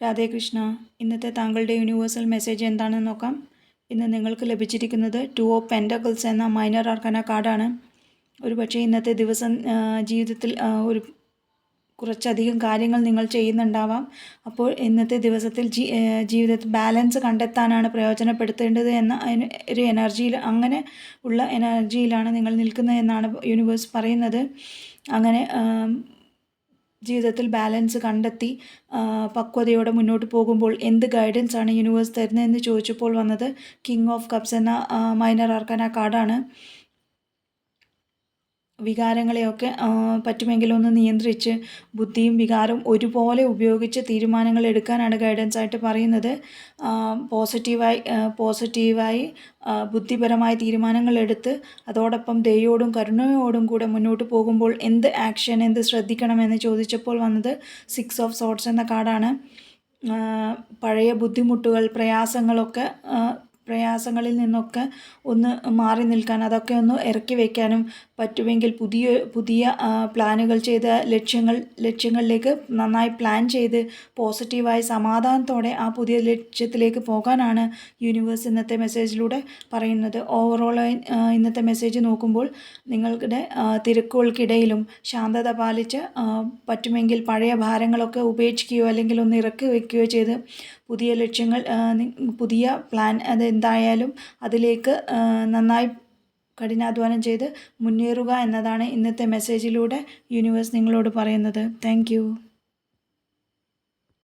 രാധേ കൃഷ്ണ. ഇന്നത്തെ താങ്കളുടെ universal message എന്താണെന്ന് നോക്കാം. ഇന്ന് നിങ്ങൾക്ക് ലഭിച്ചിരിക്കുന്നത് 2 ഓഫ് പെൻറ്റക്കിൾസ് എന്ന മൈനർ ആർക്കന കാർഡാണ്. ഒരുപക്ഷെ ഇന്നത്തെ ദിവസം ജീവിതത്തിൽ കുറച്ചധികം കാര്യങ്ങൾ നിങ്ങൾ ചെയ്യുന്നുണ്ടാവാം. അപ്പോൾ ഇന്നത്തെ ദിവസത്തിൽ ജീവിതത്തിൽ ബാലൻസ് കണ്ടെത്താനാണ് പ്രയോജനപ്പെടുത്തേണ്ടത് എന്ന ഒരു എനർജിയിൽ, അങ്ങനെ ഉള്ള എനർജിയിലാണ് നിങ്ങൾ നിൽക്കുന്നത് എന്നാണ് യൂണിവേഴ്സ് പറയുന്നത്. അങ്ങനെ ജീവിതത്തിൽ ബാലൻസ് കണ്ടെത്തി പക്വതയോടെ മുന്നോട്ട് പോകുമ്പോൾ എന്ത് ഗൈഡൻസ് ആണ് യൂണിവേഴ്സ് തരുന്നതെന്ന് ചോദിച്ചപ്പോൾ വന്നത് കിങ് ഓഫ് കപ്സ് എന്ന മൈനർ ആർക്കന കാർഡാണ്. വികാരങ്ങളെയൊക്കെ പറ്റുമെങ്കിൽ ഒന്ന് നിയന്ത്രിച്ച് ബുദ്ധിയും വികാരവും ഒരുപോലെ ഉപയോഗിച്ച് തീരുമാനങ്ങൾ എടുക്കാനാണ് ഗൈഡൻസ് ആയിട്ട് പറയുന്നത്. പോസിറ്റീവായി ബുദ്ധിപരമായ തീരുമാനങ്ങൾ എടുത്ത് അതോടൊപ്പം ദയോടും കരുണയോടും കൂടെ മുന്നോട്ട് പോകുമ്പോൾ എന്ത് ആക്ഷൻ, എന്ത് ശ്രദ്ധിക്കണമെന്ന് ചോദിച്ചപ്പോൾ വന്നത് 6 ഓഫ് സോർട്സ് എന്ന കാർഡാണ്. പഴയ ബുദ്ധിമുട്ടുകൾ, പ്രയാസങ്ങളിൽ നിന്നൊക്കെ ഒന്ന് മാറി നിൽക്കാൻ, അതൊക്കെ ഒന്ന് ഇറക്കി വയ്ക്കാനും പറ്റുമെങ്കിൽ പുതിയ പ്ലാനുകൾ ചെയ്ത് ലക്ഷ്യങ്ങളിലേക്ക് നന്നായി പ്ലാൻ ചെയ്ത് പോസിറ്റീവായി സമാധാനത്തോടെ ആ പുതിയ ലക്ഷ്യത്തിലേക്ക് പോകാനാണ് യൂണിവേഴ്സ് ഇന്നത്തെ മെസ്സേജിലൂടെ പറയുന്നത്. ഓവറോളായി ഇന്നത്തെ മെസ്സേജ് നോക്കുമ്പോൾ നിങ്ങളുടെ തിരക്കുകൾക്കിടയിലും ശാന്തത പാലിച്ച് പറ്റുമെങ്കിൽ പഴയ ഭാരങ്ങളൊക്കെ ഉപേക്ഷിക്കുകയോ അല്ലെങ്കിൽ ഒന്ന് ഇറക്കി വയ്ക്കുകയോ ചെയ്ത് പുതിയ ലക്ഷ്യങ്ങൾ, പുതിയ പ്ലാൻ അതെന്തായാലും അതിലേക്ക് നന്നായി കഠിനാധ്വാനം ചെയ്ത് മുന്നേറുക എന്നതാണ് ഇന്നത്തെ മെസ്സേജിലൂടെ യൂണിവേഴ്സ് നിങ്ങളോട് പറയുന്നത്. താങ്ക്